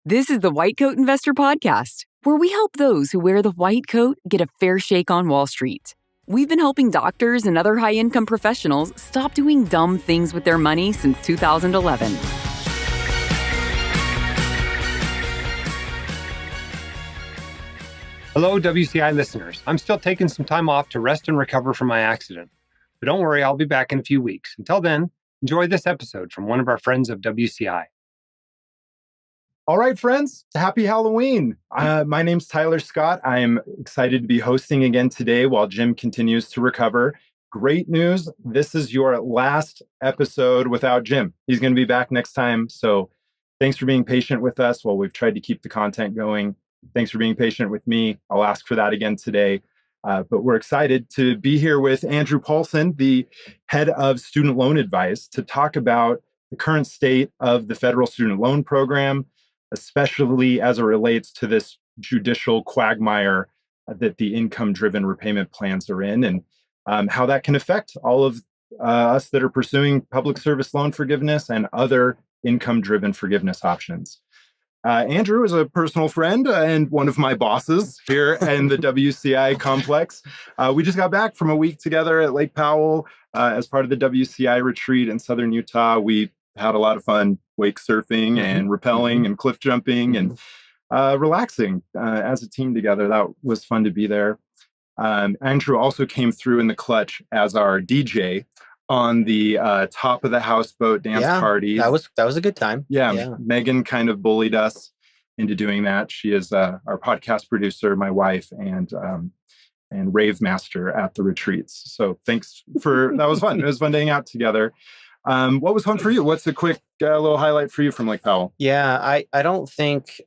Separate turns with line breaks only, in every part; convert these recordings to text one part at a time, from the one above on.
This is the White Coat Investor Podcast, where we help those who wear the white coat get a fair shake on Wall Street. We've been helping doctors and other high-income professionals stop doing dumb things with their money since 2011.
Hello, WCI listeners. I'm still taking some time off to rest and recover from my accident. But don't worry, I'll be back in a few weeks. Until then, enjoy this episode from one of our friends of WCI.
All right, friends, happy Halloween. My name's Tyler Scott. I'm excited to be hosting again today while Jim continues to recover. Great news. This is your last episode without Jim. He's going to be back next time. So thanks for being patient with us while we've tried to keep the content going. Thanks for being patient with me. I'll ask for that again today. But we're excited to be here with Andrew Paulson, the head of student loan advice, to talk about the current state of the federal student loan program, especially as it relates to this judicial quagmire that the income-driven repayment plans are in, and how that can affect all of us that are pursuing public service loan forgiveness and other income-driven forgiveness options. Andrew is a personal friend and one of my bosses here in the WCI complex. We just got back from a week together at Lake Powell as part of the WCI retreat in Southern Utah. We had a lot of fun wake surfing and rappelling and cliff jumping and relaxing as a team together. That was fun to be there. Andrew also came through in the clutch as our DJ on the top of the houseboat dance party.
That was a good time.
Yeah, Megan kind of bullied us into doing that. She is our podcast producer, my wife, and rave master at the retreats. So thanks for that was fun. It was fun to hang out together. What was fun for you? What's a quick little highlight for you from Lake Powell?
Yeah, I don't think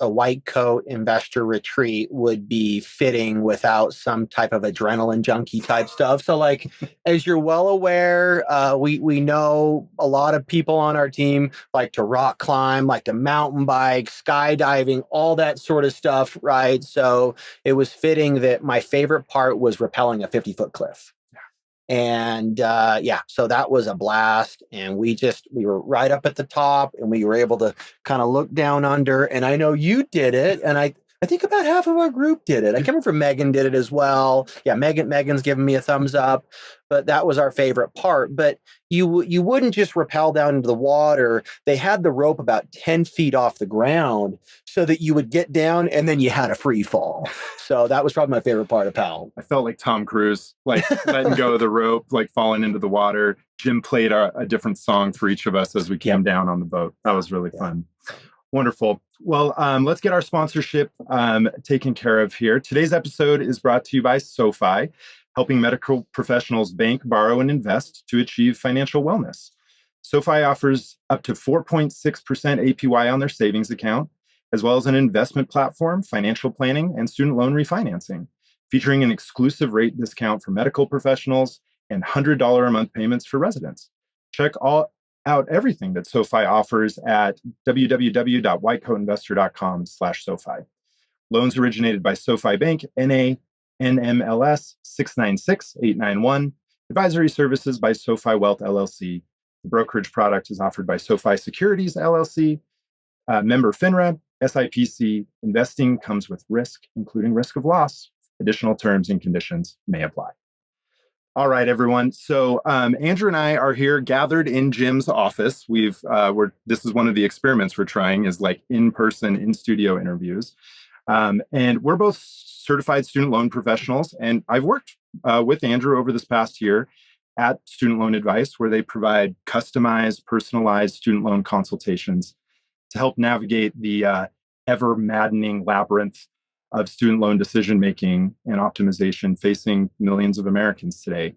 a white coat investor retreat would be fitting without some type of adrenaline junkie type stuff. So like, as you're well aware, we know a lot of people on our team like to rock climb, like to mountain bike, skydiving, all that sort of stuff, right? So it was fitting that my favorite part was rappelling a 50-foot cliff. And so that was a blast. And we were right up at the top and we were able to kind of look down under. And I know you did it. And I think about half of our group did it. I can't remember if Megan did it as well. Yeah, Megan's giving me a thumbs up. But that was our favorite part. But you wouldn't just rappel down into the water. They had the rope about 10 feet off the ground so that you would get down and then you had a free fall. So that was probably my favorite part of Powell.
I felt like Tom Cruise, like letting go of the rope, like falling into the water. Jim played a different song for each of us as we came down on the boat. That was really fun. Wonderful. Well, let's get our sponsorship taken care of here. Today's episode is brought to you by SoFi, helping medical professionals bank, borrow, and invest to achieve financial wellness. SoFi offers up to 4.6% APY on their savings account, as well as an investment platform, financial planning, and student loan refinancing, featuring an exclusive rate discount for medical professionals and $100 a month payments for residents. Check out everything that SoFi offers at www.whitecoatinvestor.com/SoFi. Loans originated by SoFi Bank, NA, NMLS 696891. Advisory services by SoFi Wealth LLC. The brokerage product is offered by SoFi Securities LLC. Member FINRA, SIPC. Investing comes with risk, including risk of loss. Additional terms and conditions may apply. All right, everyone. So Andrew and I are here gathered in Jim's office. This is one of the experiments we're trying is like in-person, in-studio interviews. And we're both certified student loan professionals. And I've worked with Andrew over this past year at Student Loan Advice, where they provide customized, personalized student loan consultations to help navigate the ever-maddening labyrinth of student loan decision-making and optimization facing millions of Americans today.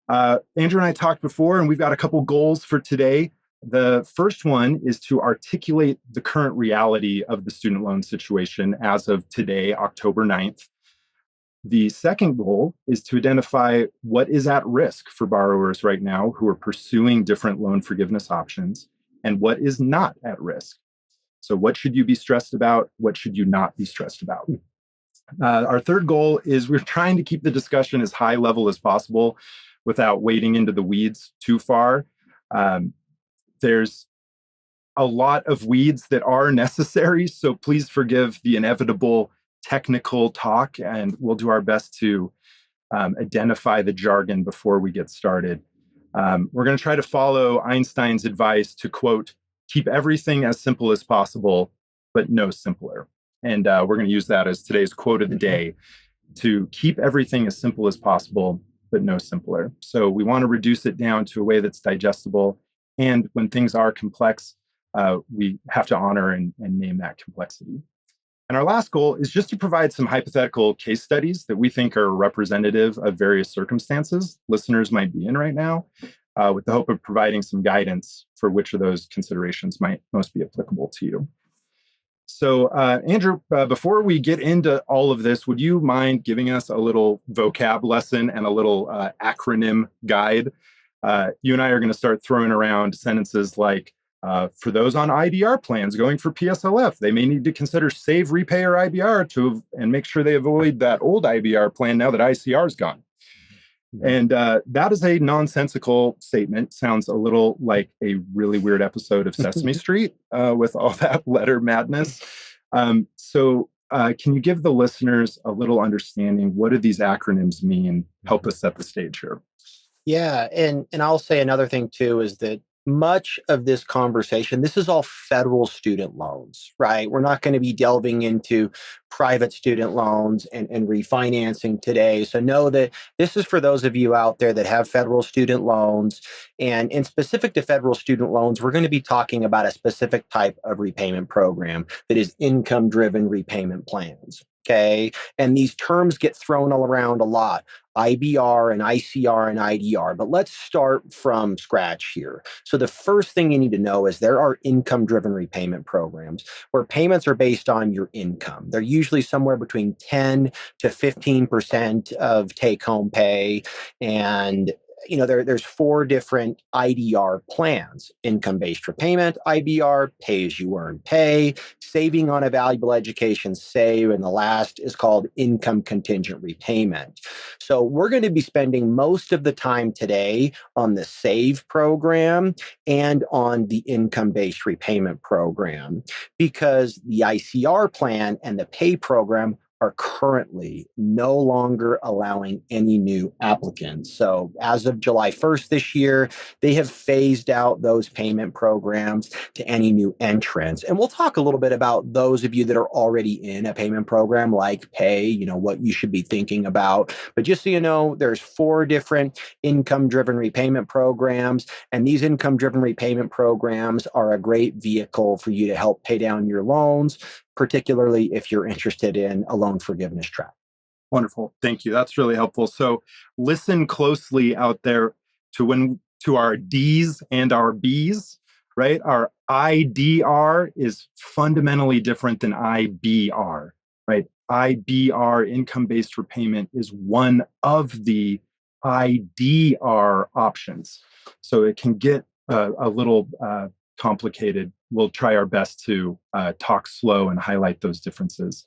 Andrew and I talked before, and we've got a couple goals for today. The first one is to articulate the current reality of the student loan situation as of today, October 9th. The second goal is to identify what is at risk for borrowers right now who are pursuing different loan forgiveness options and what is not at risk. So what should you be stressed about? What should you not be stressed about? Our third goal is we're trying to keep the discussion as high level as possible without wading into the weeds too far. There's a lot of weeds that are necessary. So please forgive the inevitable technical talk, and we'll do our best to identify the jargon before we get started. We're going to try to follow Einstein's advice to, quote, keep everything as simple as possible, but no simpler. And we're going to use that as today's quote of the day, to keep everything as simple as possible, but no simpler. So we want to reduce it down to a way that's digestible. And when things are complex, we have to honor and name that complexity. And our last goal is just to provide some hypothetical case studies that we think are representative of various circumstances listeners might be in right now, with the hope of providing some guidance for which of those considerations might most be applicable to you. So, Andrew, before we get into all of this, would you mind giving us a little vocab lesson and a little acronym guide? You and I are going to start throwing around sentences like, for those on IDR plans going for PSLF, they may need to consider save, repay, or IBR and make sure they avoid that old IBR plan now that ICR is gone. And that is a nonsensical statement. Sounds a little like a really weird episode of Sesame Street with all that letter madness. So can you give the listeners a little understanding? What do these acronyms mean? Help us set the stage here.
Yeah. And I'll say another thing too, is that much of this conversation, this is all federal student loans, right? We're not going to be delving into private student loans and refinancing today. So know that this is for those of you out there that have federal student loans. And in specific to federal student loans, we're going to be talking about a specific type of repayment program that is income-driven repayment plans. Okay. And these terms get thrown all around a lot, IBR and ICR and IDR. But let's start from scratch here. So the first thing you need to know is there are income-driven repayment programs where payments are based on your income. They're usually somewhere between 10 to 15% of take-home pay. And there's 4 different IDR plans: income-based repayment, IBR, pay-as-you-earn pay, saving on a valuable education save, and the last is called income contingent repayment. So we're going to be spending most of the time today on the SAVE program and on the income-based repayment program, because the ICR plan and the pay program are currently no longer allowing any new applicants. So as of July 1st this year, they have phased out those payment programs to any new entrants. And we'll talk a little bit about those of you that are already in a payment program like Pay, what you should be thinking about. But just so you know, there's 4 different income-driven repayment programs. And these income-driven repayment programs are a great vehicle for you to help pay down your loans, particularly if you're interested in a loan forgiveness track.
Wonderful. Thank you. That's really helpful. So listen closely out there to our D's and our B's, right? Our IDR is fundamentally different than IBR, right? IBR, income-based repayment, is one of the IDR options. So it can get a little complicated. We'll try our best to talk slow and highlight those differences.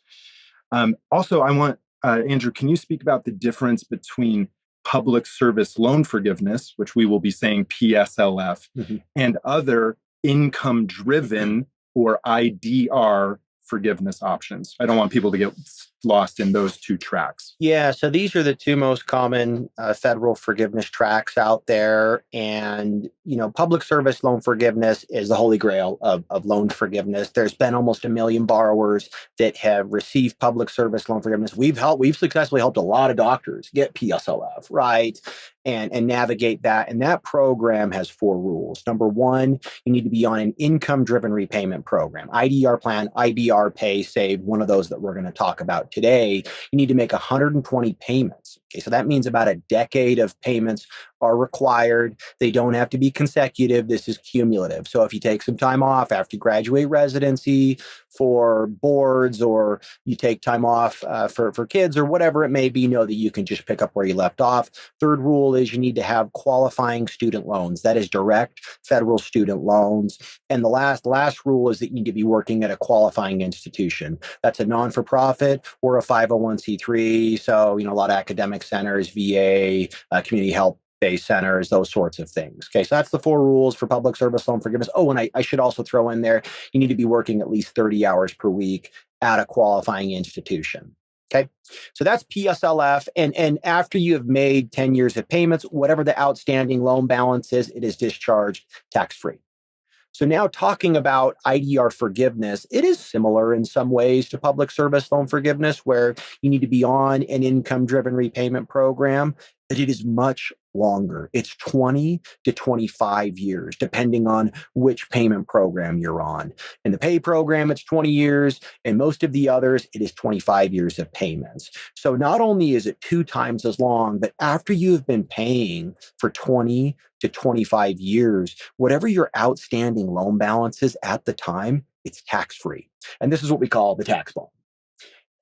Also, I want, Andrew, can you speak about the difference between public service loan forgiveness, which we will be saying PSLF, and other income-driven or IDR forgiveness options? I don't want people to get lost in those 2 tracks.
Yeah, so these are the 2 most common federal forgiveness tracks out there. And, public service loan forgiveness is the holy grail of loan forgiveness. There's been almost 1 million borrowers that have received public service loan forgiveness. We've successfully helped a lot of doctors get PSLF, right? And navigate that. And that program has 4 rules. Number 1, you need to be on an income-driven repayment program. IDR plan, IBR, pay, save, one of those that we're going to talk about today. You need to make 120 payments. Okay, so that means about a decade of payments are required. They don't have to be consecutive. This is cumulative. So if you take some time off after you graduate residency for boards, or you take time off for kids, or whatever it may be, know that you can just pick up where you left off. 3rd rule is you need to have qualifying student loans. That is direct federal student loans. And the last rule is that you need to be working at a qualifying institution. That's a non-for-profit or a 501c3. So, a lot of academic centers, VA, community health day centers, those sorts of things. Okay, so that's the 4 rules for public service loan forgiveness. Oh, and I should also throw in there, you need to be working at least 30 hours per week at a qualifying institution. Okay, so that's PSLF. And after you have made 10 years of payments, whatever the outstanding loan balance is, it is discharged tax-free. So now talking about IDR forgiveness, it is similar in some ways to public service loan forgiveness, where you need to be on an income-driven repayment program, but it is much longer. It's 20 to 25 years, depending on which payment program you're on. In the pay program, it's 20 years. In most of the others, it is 25 years of payments. So not only is it 2 times as long, but after you've been paying for 20 to 25 years, whatever your outstanding loan balance is at the time, it's tax-free. And this is what we call the tax bond.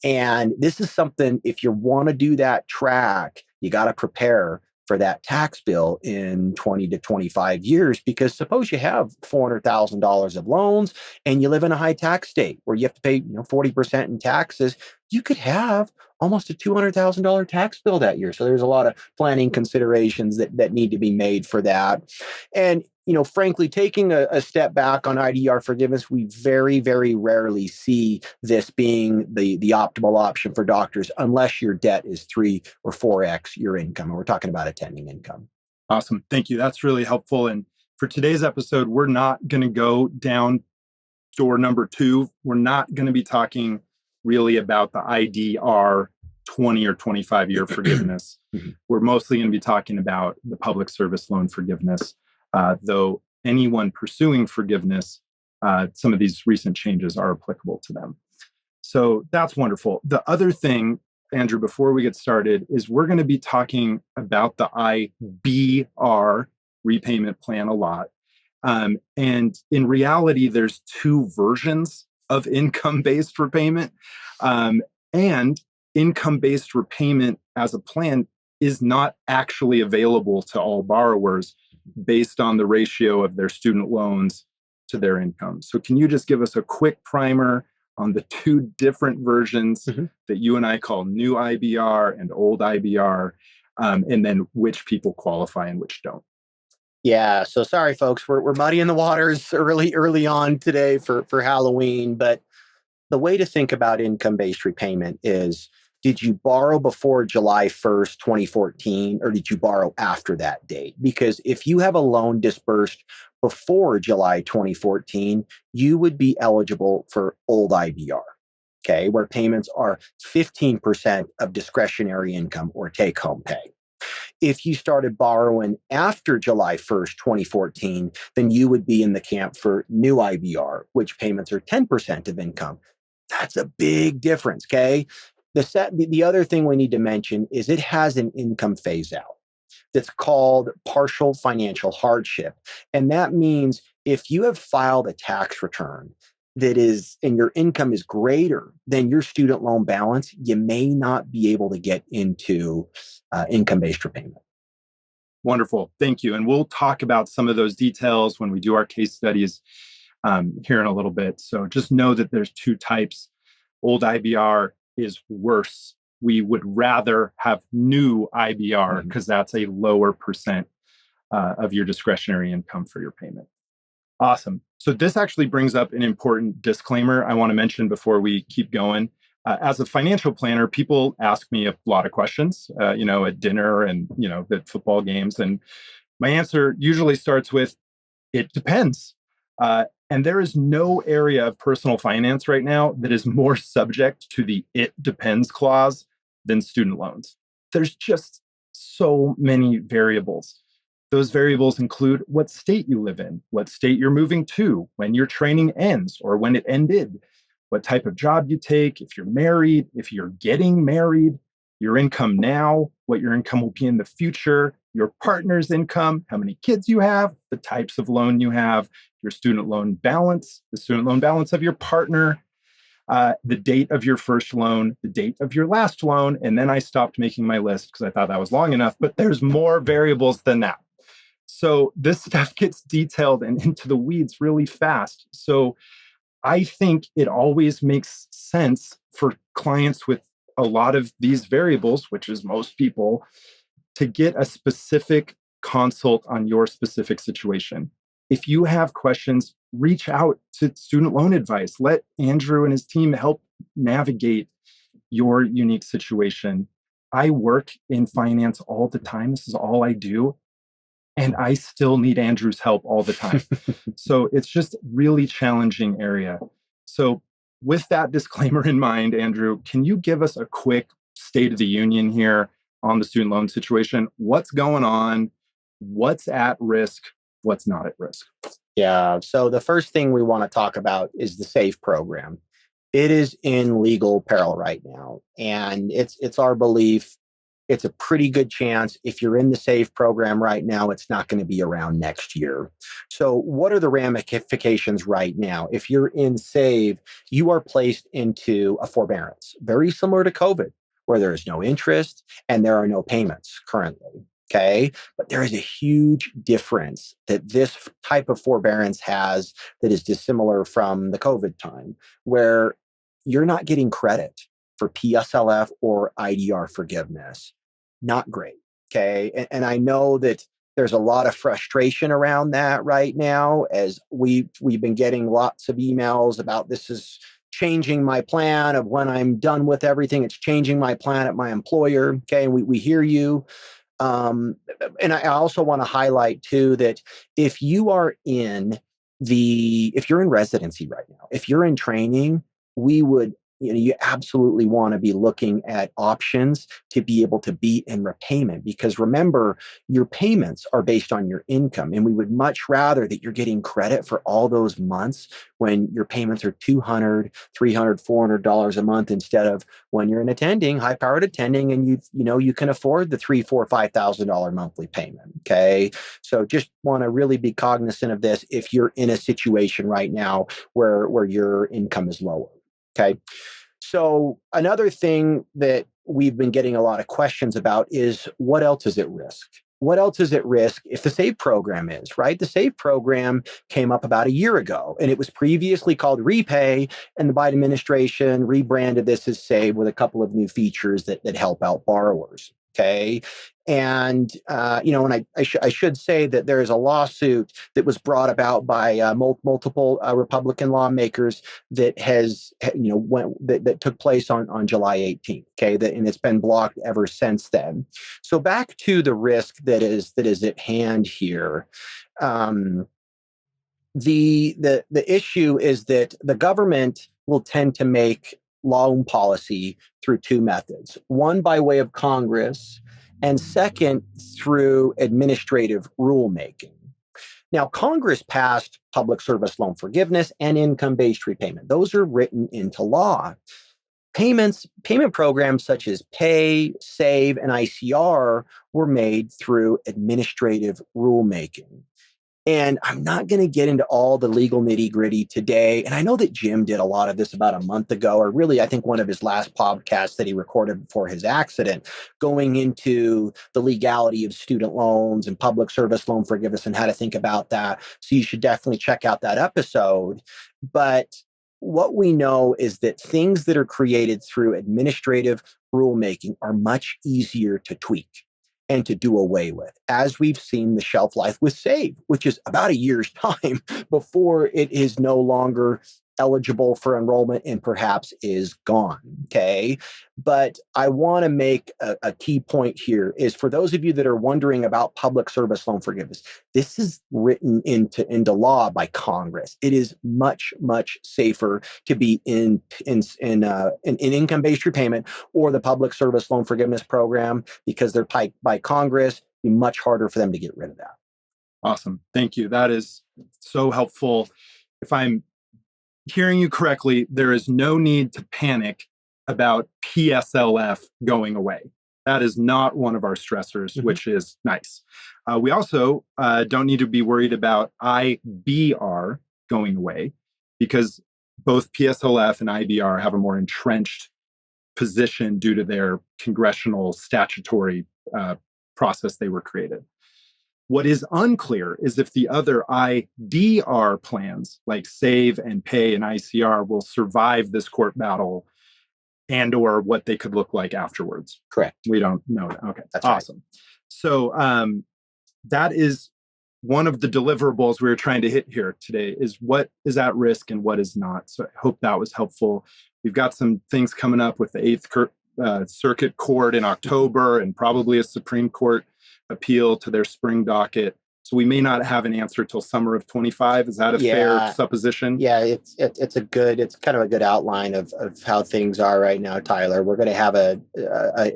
And this is something, if you want to do that track, you got to prepare for that tax bill in 20 to 25 years, because suppose you have $400,000 of loans and you live in a high tax state where you have to pay 40% in taxes, you could have almost a $200,000 tax bill that year. So there's a lot of planning considerations that need to be made for that. And frankly, taking a step back on IDR forgiveness, we very, very rarely see this being the optimal option for doctors unless your debt is 3 or 4x your income. And we're talking about attending income.
Awesome. Thank you. That's really helpful. And for today's episode, we're not going to go down door number 2. We're not going to be talking really about the IDR 20 or 25 year forgiveness. We're mostly going to be talking about the public service loan forgiveness. Though anyone pursuing forgiveness, some of these recent changes are applicable to them. So that's wonderful. The other thing, Andrew, before we get started, is we're going to be talking about the IBR repayment plan a lot. And in reality, there's 2 versions of income-based repayment. And income-based repayment as a plan is not actually available to all borrowers based on the ratio of their student loans to their income. So can you just give us a quick primer on the 2 different versions that you and I call new IBR and old IBR, and then which people qualify and which don't?
Yeah, so sorry, folks, we're muddying the waters early on today for Halloween, but the way to think about income-based repayment is, did you borrow before July 1st, 2014, or did you borrow after that date? Because if you have a loan disbursed before July 2014, you would be eligible for old IBR, okay, where payments are 15% of discretionary income or take-home pay. If you started borrowing after July 1st, 2014, then you would be in the camp for new IBR, which payments are 10% of income. That's a big difference, okay? The other thing we need to mention is it has an income phase out that's called partial financial hardship. And that means if you have filed a tax return that is, and your income is greater than your student loan balance, you may not be able to get into income-based repayment.
Wonderful. Thank you. And we'll talk about some of those details when we do our case studies here in a little bit. So just know that there's 2 types. Old IBR is worse. We would rather have new IBR because that's a lower percent of your discretionary income for your payment. Awesome. So this actually brings up an important disclaimer I want to mention before we keep going. As a financial planner, people ask me a lot of questions, at dinner and, at football games. And my answer usually starts with, it depends. And there is no area of personal finance right now that is more subject to the "it depends" clause than student loans. There's just so many variables. Those variables include what state you live in, what state you're moving to, when your training ends or when it ended, what type of job you take, if you're married, if you're getting married, your income now, what your income will be in the future, your partner's income, how many kids you have, the types of loan you have, your student loan balance, the student loan balance of your partner, the date of your first loan, the date of your last loan. And then I stopped making my list because I thought that was long enough, but there's more variables than that. So this stuff gets detailed and into the weeds really fast. So I think it always makes sense for clients with a lot of these variables, which is most people, to get a specific consult on your specific situation. If you have questions, reach out to student loan advice. Let Andrew and his team help navigate your unique situation. I work in finance all the time. This is all I do. And I still need Andrew's help all the time. So it's just really challenging area. So with that disclaimer in mind, Andrew, can you give us a quick state of the union here on the student loan situation? What's going on? What's at risk? What's not at risk?
Yeah. So the first thing we want to talk about is the SAVE program. It is in legal peril right now. And it's our belief it's a pretty good chance if you're in the SAVE program right now, it's not going to be around next year. So what are the ramifications right now? If you're in SAVE, you are placed into a forbearance, very similar to COVID, where there is no interest and there are no payments currently. Okay. But there is a huge difference that this type of forbearance has that is dissimilar from the COVID time, where you're not getting credit for PSLF or IDR forgiveness. Not great. Okay. And I know that there's a lot of frustration around that right now, as we've been getting lots of emails about this is changing my plan of when I'm done with everything. It's changing my plan at my employer. Okay. And we hear you. And I also want to highlight too that if you're in residency right now, if you're in training, you absolutely want to be looking at options to be able to be in repayment, because remember, your payments are based on your income. And we would much rather that you're getting credit for all those months when your payments are $200, $300, $400 a month, instead of when you're an attending, high-powered attending, and you can afford the $3,000, $4,000, $5,000 monthly payment. Okay. So just want to really be cognizant of this if you're in a situation right now where your income is lower. Okay. So another thing that we've been getting a lot of questions about is what else is at risk? What else is at risk if the SAVE program is, right? The SAVE program came up about a year ago, and it was previously called Repay, and the Biden administration rebranded this as SAVE with a couple of new features that help out borrowers. Okay. And, and I should say that there is a lawsuit that was brought about by multiple Republican lawmakers that that took place on July 18th. Okay. And it's been blocked ever since then. So back to the risk that is at hand here. The issue is that the government will tend to make loan policy through two methods: one by way of Congress, and second through administrative rulemaking. Now, Congress passed public service loan forgiveness and income-based repayment. Those are written into law. Payment programs such as Pay, Save, and ICR were made through administrative rulemaking. And I'm not going to get into all the legal nitty-gritty today. And I know that Jim did a lot of this about a month ago, or really, I think one of his last podcasts that he recorded before his accident, going into the legality of student loans and public service loan forgiveness and how to think about that. So you should definitely check out that episode. But what we know is that things that are created through administrative rulemaking are much easier to tweak and to do away with, as we've seen the shelf life with SAVE, which is about a year's time before it is no longer eligible for enrollment and perhaps is gone. Okay. But I want to make a key point here is, for those of you that are wondering about public service loan forgiveness, this is written into law by Congress. It is much, much safer to be in income-based repayment or the public service loan forgiveness program, because they're by Congress. It'd be much harder for them to get rid of that.
Awesome. Thank you. That is so helpful. If I'm hearing you correctly, there is no need to panic about PSLF going away. That is not one of our stressors, which is nice. We also don't need to be worried about IBR going away, because both PSLF and IBR have a more entrenched position due to their congressional statutory process they were created. What is unclear is if the other IDR plans, like Save and Pay and ICR, will survive this court battle, and or what they could look like afterwards.
Correct.
We don't know that. Okay,
that's
awesome. Right. So that is one of the deliverables we were trying to hit here today, is what is at risk and what is not. So I hope that was helpful. We've got some things coming up with the Eighth Circuit Court in October, and probably a Supreme Court appeal to their spring docket. So we may not have an answer till summer of 25. Is that a fair supposition?
Yeah, it's kind of a good outline of how things are right now, Tyler. We're going to have a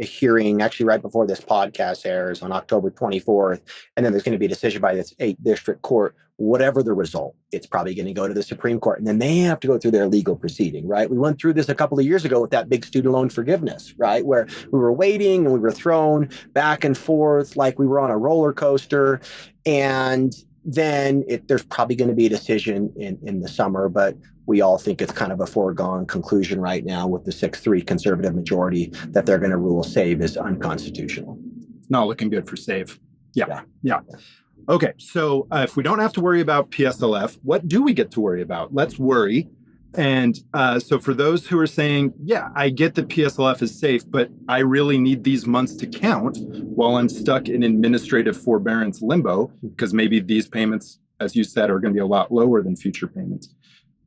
hearing actually right before this podcast airs on October 24th, and then there's going to be a decision by this 8th District Court. Whatever the result, it's probably going to go to the Supreme Court, and then they have to go through their legal proceeding, right? We went through this a couple of years ago with that big student loan forgiveness, right? Where we were waiting and we were thrown back and forth like we were on a roller coaster. And then there's probably going to be a decision in the summer, but we all think it's kind of a foregone conclusion right now with the 6-3 conservative majority that they're going to rule SAVE is unconstitutional.
It's not looking good for SAVE. Yeah. Okay, so if we don't have to worry about PSLF, what do we get to worry about? Let's worry. And so for those who are saying, yeah, I get that PSLF is safe, but I really need these months to count while I'm stuck in administrative forbearance limbo, because maybe these payments, as you said, are going to be a lot lower than future payments.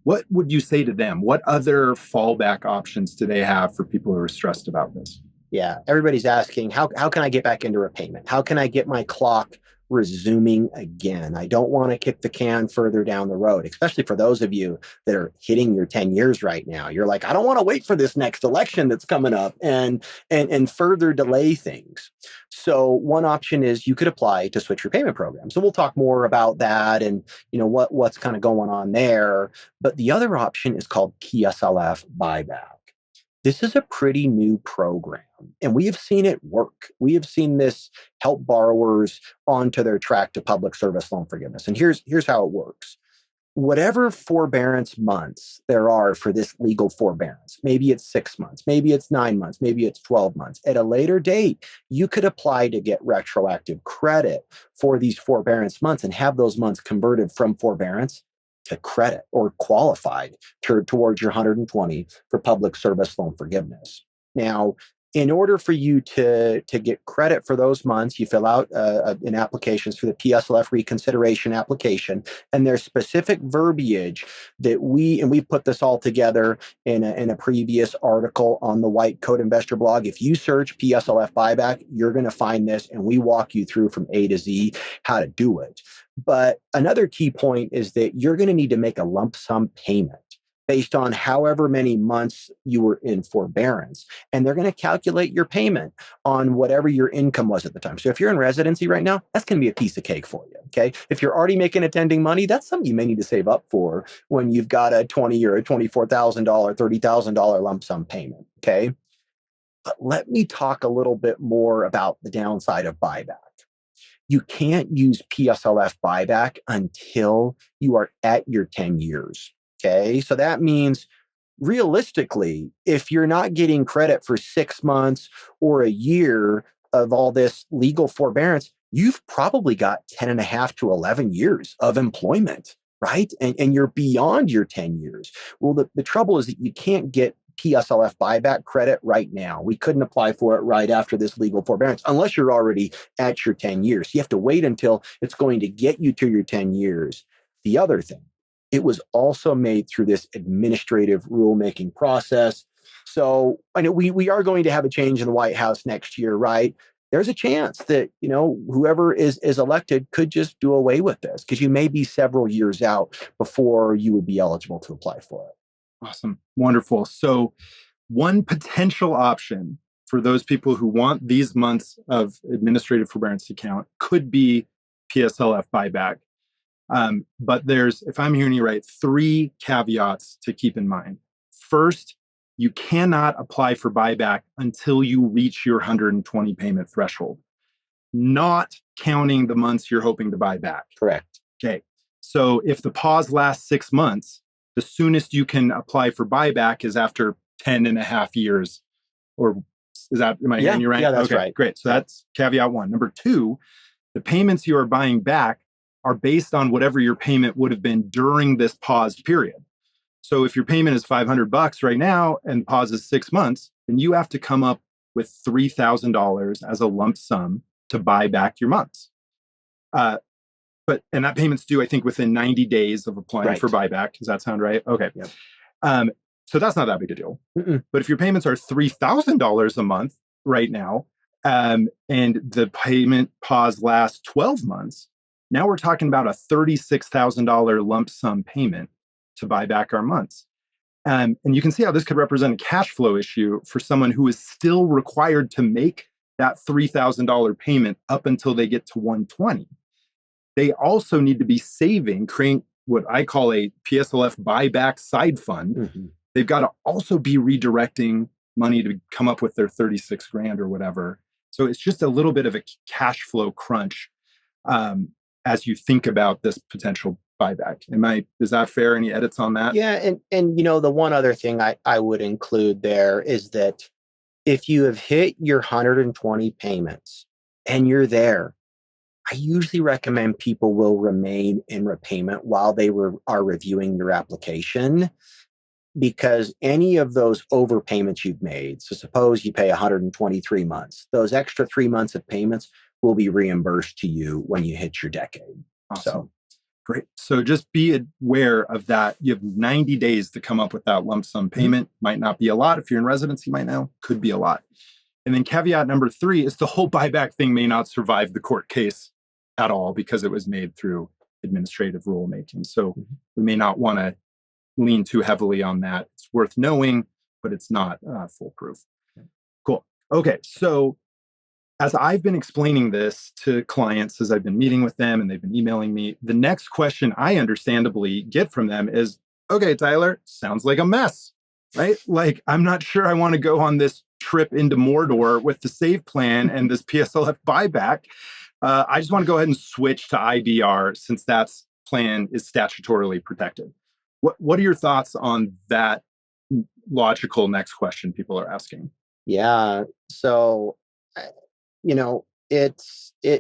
What would you say to them? What other fallback options do they have for people who are stressed about this?
Yeah, everybody's asking, how can I get back into repayment? How can I get my clock resuming again? I don't want to kick the can further down the road, especially for those of you that are hitting your 10 years right now. You're like, I don't want to wait for this next election that's coming up and further delay things. So one option is you could apply to switch repayment programs. So we'll talk more about that and what's kind of going on there. But the other option is called PSLF Buyback. This is a pretty new program, and we have seen it work. We have seen this help borrowers onto their track to public service loan forgiveness. And here's how it works. Whatever forbearance months there are for this legal forbearance, maybe it's 6 months, maybe it's 9 months, maybe it's 12 months. At a later date, you could apply to get retroactive credit for these forbearance months and have those months converted from forbearance to credit or qualified towards your 120 for public service loan forgiveness. Now, in order for you to get credit for those months, you fill out an application for the PSLF reconsideration application, and there's specific verbiage that we put this all together in a previous article on the White Coat Investor blog. If you search PSLF Buyback, you're going to find this, and we walk you through from A to Z how to do it. But another key point is that you're going to need to make a lump sum payment based on however many months you were in forbearance. And they're going to calculate your payment on whatever your income was at the time. So if you're in residency right now, that's going to be a piece of cake for you, okay? If you're already making attending money, that's something you may need to save up for when you've got a $20,000 or a $24,000, $30,000 lump sum payment, okay? But let me talk a little bit more about the downside of buyback. You can't use PSLF buyback until you are at your 10 years. Okay, so that means realistically, if you're not getting credit for 6 months or a year of all this legal forbearance, you've probably got 10 and a half to 11 years of employment, right? And you're beyond your 10 years. Well, the trouble is that you can't get PSLF buyback credit right now. We couldn't apply for it right after this legal forbearance unless you're already at your 10 years. You have to wait until it's going to get you to your 10 years. The other thing, it was also made through this administrative rulemaking process. So I know we are going to have a change in the White House next year, right? There's a chance that, whoever is elected could just do away with this because you may be several years out before you would be eligible to apply for it.
Awesome. Wonderful. So one potential option for those people who want these months of administrative forbearance to count could be PSLF buyback. But there's, if I'm hearing you right, 3 caveats to keep in mind. First, you cannot apply for buyback until you reach your 120 payment threshold, not counting the months you're hoping to buy back.
Correct.
Okay. So if the pause lasts 6 months, the soonest you can apply for buyback is after 10 and a half years. Or am I hearing you right?
Yeah, that's
okay,
right.
Great. So that's caveat 1. Number 2, the payments you are buying back are based on whatever your payment would have been during this paused period. So if your payment is $500 right now and pause is 6 months, then you have to come up with $3,000 as a lump sum to buy back your months. And that payment's due, I think, within 90 days of applying for buyback. Does that sound right? Okay.
Yep.
So that's not that big a deal.
Mm-mm.
But if your payments are $3,000 a month right now, and the payment pause lasts 12 months, now we're talking about a $36,000 lump sum payment to buy back our months. And you can see how this could represent a cash flow issue for someone who is still required to make that $3,000 payment up until they get to 120. They also need to be saving, creating what I call a PSLF buyback side fund.
Mm-hmm.
They've got to also be redirecting money to come up with their 36 grand or whatever. So it's just a little bit of a cash flow crunch as you think about this potential buyback. Is that fair? Any edits on that?
Yeah. And the one other thing I would include there is that if you have hit your 120 payments and you're there, I usually recommend people will remain in repayment while they are reviewing your application, because any of those overpayments you've made, so suppose you pay 123 months, those extra 3 months of payments will be reimbursed to you when you hit your decade.
Awesome.
So
great. So just be aware of that. You have 90 days to come up with that lump sum payment. Might not be a lot. If you're in residency right now, could be a lot. And then caveat number 3 is the whole buyback thing may not survive the court case at all because it was made through administrative rulemaking. So we may not want to lean too heavily on that. It's worth knowing, but it's not foolproof. Cool. Okay. So as I've been explaining this to clients, as I've been meeting with them and they've been emailing me, the next question I understandably get from them is, okay, Tyler, sounds like a mess, right? Like, I'm not sure I want to go on this trip into Mordor with the save plan and this PSLF buyback. I just want to go ahead and switch to IDR since that plan is statutorily protected. What are your thoughts on that logical next question people are asking?
Yeah. So, it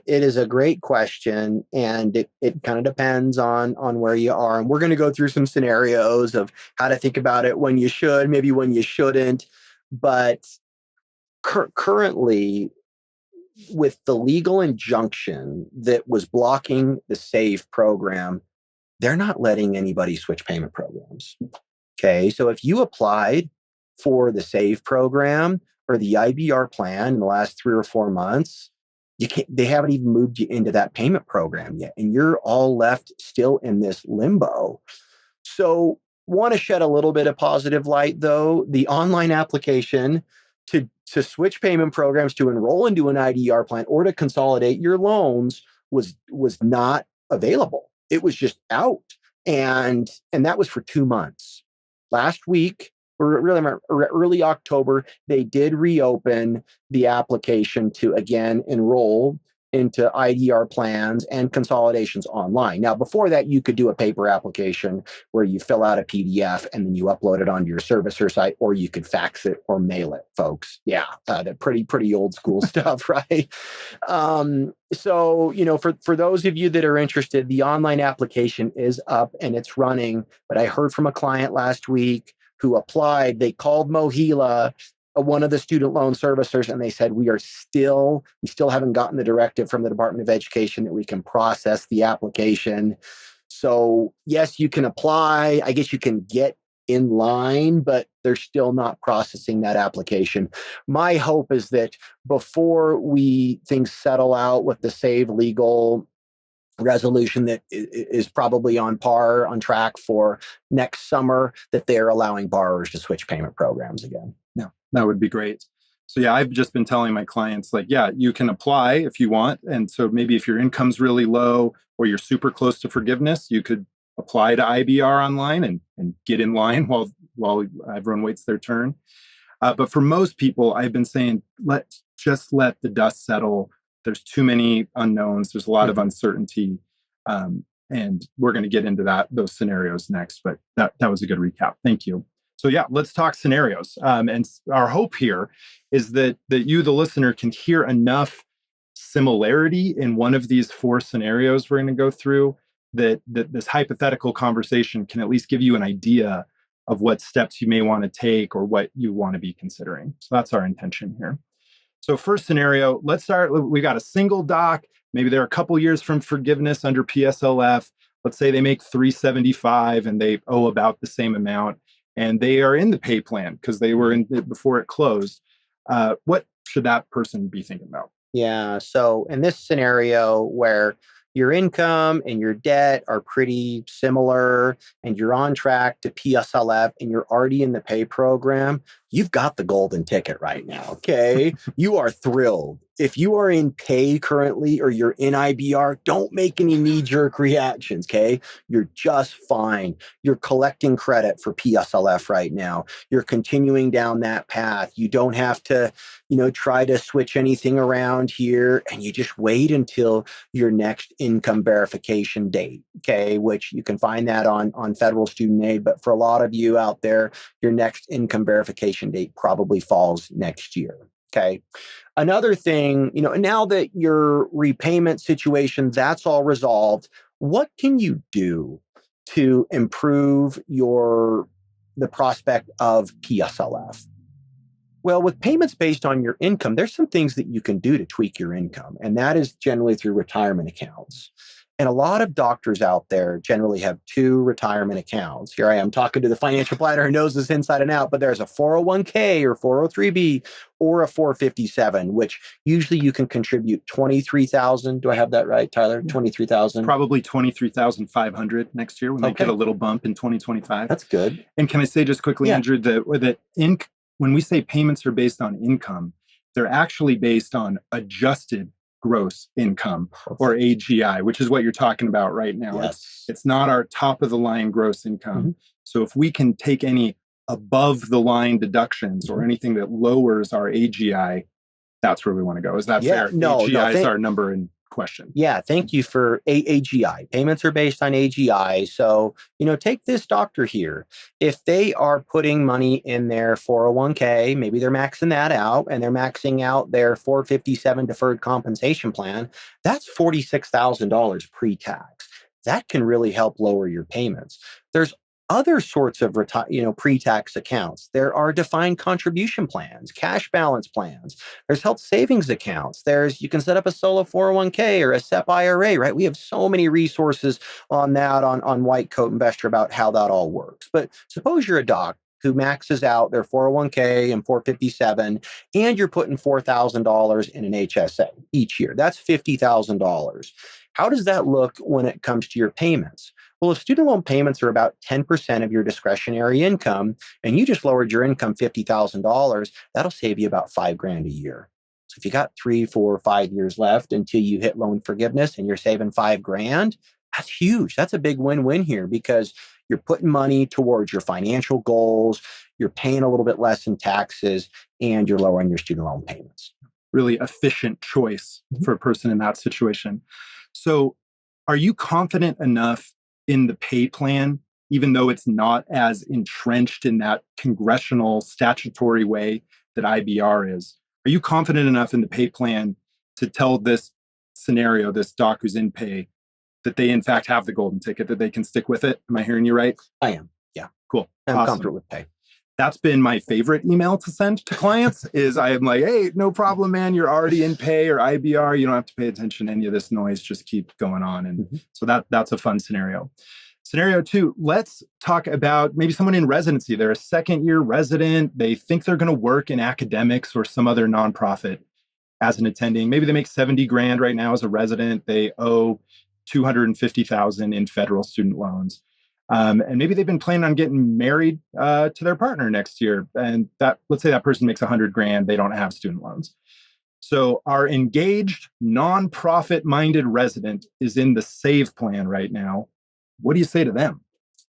is a great question, and it kind of depends on where you are. And we're going to go through some scenarios of how to think about it when you should, maybe when you shouldn't. But currently, with the legal injunction that was blocking the SAVE program, they're not letting anybody switch payment programs. Okay. So if you applied for the SAVE program or the IBR plan in the last 3 or 4 months, they haven't even moved you into that payment program yet. And you're all left still in this limbo. So want to shed a little bit of positive light, though. The online application to switch payment programs, to enroll into an IDR plan, or to consolidate your loans was not available. It was just out. And that was for 2 months. Last week, or really early October, they did reopen the application to again enroll into IDR plans and consolidations online. Now, before that, you could do a paper application where you fill out a PDF and then you upload it onto your servicer site, or you could fax it or mail it, folks. Yeah, they're pretty old school stuff, right? So, for those of you that are interested, the online application is up and it's running. But I heard from a client last week who applied. They called Mohila, one of the student loan servicers, and they said, we still haven't gotten the directive from the Department of Education that we can process the application. So yes, you can apply. I guess you can get in line, but they're still not processing that application. My hope is that before things settle out with the SAVE legal resolution that is probably on track for next summer, that they're allowing borrowers to switch payment programs again.
Yeah, that would be great. So yeah, I've just been telling my clients, like, yeah, you can apply if you want. And so maybe if your income's really low or you're super close to forgiveness, you could apply to IBR online and get in line while everyone waits their turn. But for most people, I've been saying, let's just let the dust settle. There's too many unknowns. There's a lot of uncertainty. And we're going to get into those scenarios next. But that was a good recap. Thank you. So yeah, let's talk scenarios. And our hope here is that you, the listener, can hear enough similarity in one of these 4 scenarios we're going to go through that this hypothetical conversation can at least give you an idea of what steps you may want to take or what you want to be considering. So that's our intention here. So first scenario, let's start. We got a single doc. Maybe they're a couple years from forgiveness under PSLF. Let's say they make $375 and they owe about the same amount, and they are in the pay plan because they were in it before it closed. What should that person be thinking about?
Yeah. So in this scenario where your income and your debt are pretty similar and you're on track to PSLF and you're already in the pay program, you've got the golden ticket right now. Okay. You are thrilled. If you are in pay currently or you're in IBR, don't make any knee-jerk reactions. Okay. You're just fine. You're collecting credit for PSLF right now. You're continuing down that path. You don't have to, try to switch anything around here, and you just wait until your next income verification date. Okay. Which you can find that on federal student aid. But for a lot of you out there, your next income verification date probably falls next year. Okay. Another thing, now that your repayment situation, that's all resolved, what can you do to improve the prospect of PSLF? Well, with payments based on your income, there's some things that you can do to tweak your income, and that is generally through retirement accounts. And a lot of doctors out there generally have 2 retirement accounts. Here I am talking to the financial planner who knows this inside and out, but there's a 401k or 403b or a 457, which usually you can contribute $23,000. Do I have that right, Tyler? $23,000?
Probably $23,500 next year when they get a little bump in 2025.
That's good.
And can I say just quickly, Andrew, that when we say payments are based on income, they're actually based on adjusted gross income, or AGI, which is what you're talking about right now.
Yes.
It's not our top of the line gross income.
Mm-hmm.
So if we can take any above the line deductions or anything that lowers our AGI, that's where we want to go. Is that fair? AGI is our number in question.
Yeah, thank you for AGI. Payments are based on AGI. So, take this doctor here. If they are putting money in their 401k, maybe they're maxing that out and they're maxing out their 457 deferred compensation plan, that's $46,000 pre-tax. That can really help lower your payments. There's other sorts of pre-tax accounts. There are defined contribution plans, cash balance plans. There's health savings accounts. You can set up a solo 401k or a SEP IRA, right? We have so many resources on that on White Coat Investor about how that all works. But suppose you're a doc who maxes out their 401k and 457, and you're putting $4,000 in an HSA each year. That's $50,000. How does that look when it comes to your payments? Well, if student loan payments are about 10% of your discretionary income, and you just lowered your income $50,000, that'll save you about $5,000 a year. So if you got 3, 4, 5 years left until you hit loan forgiveness and you're saving $5,000, that's huge. That's a big win-win here because you're putting money towards your financial goals, you're paying a little bit less in taxes, and you're lowering your student loan payments.
Really efficient choice for a person in that situation. So are you confident enough in the pay plan, even though it's not as entrenched in that congressional statutory way that IBR is? Are you confident enough in the pay plan to tell this scenario, this doc who's in pay, that they in fact have the golden ticket, that they can stick with it? Am I hearing you right?
I am. Yeah.
Cool.
I'm
awesome.
comfortable with pay.
That's been my favorite email to send to clients is I am like, hey, no problem, man. You're already in pay or IBR. You don't have to pay attention to any of this noise. Just keep going on. And so that's a fun scenario. Scenario 2, let's talk about maybe someone in residency. They're a second-year resident. They think they're going to work in academics or some other nonprofit as an attending. Maybe they make $70,000 right now as a resident. They owe $250,000 in federal student loans. And maybe they've been planning on getting married to their partner next year. And let's say that person makes $100,000. They don't have student loans. So our engaged, nonprofit-minded resident is in the SAVE plan right now. What do you say to them?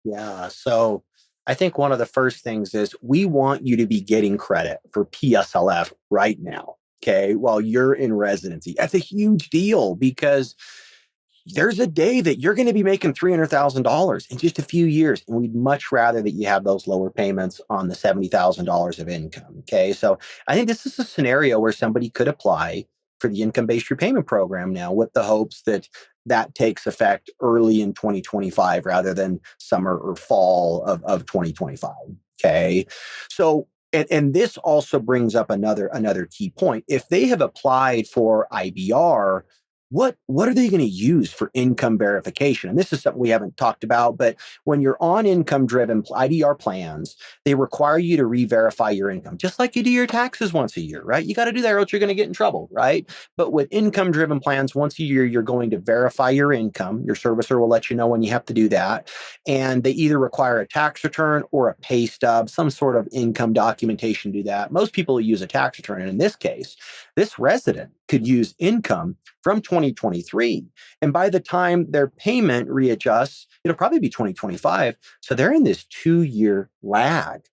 Yeah. So I think one of the first things is we want you to be getting credit for PSLF right now. Okay. While you're in residency. That's a huge deal because there's a day that you're going to be making $300,000 in just a few years. And we'd much rather that you have those lower payments on the $70,000 of income. Okay. So I think this is a scenario where somebody could apply for the income-based repayment program now with the hopes that takes effect early in 2025 rather than summer or fall of 2025. Okay. So And this also brings up another key point. If they have applied for IBR, what are they going to use for income verification? And this is something we haven't talked about, but when you're on income-driven IDR plans, they require you to re-verify your income, just like you do your taxes once a year, right? You got to do that or else you're going to get in trouble, right? But with income-driven plans, once a year, you're going to verify your income. Your servicer will let you know when you have to do that. And they either require a tax return or a pay stub, some sort of income documentation to do that. Most people use a tax return. And in this case, this resident could use income from 2023. And by the time their payment readjusts, it'll probably be 2025. So they're in this 2-year lag.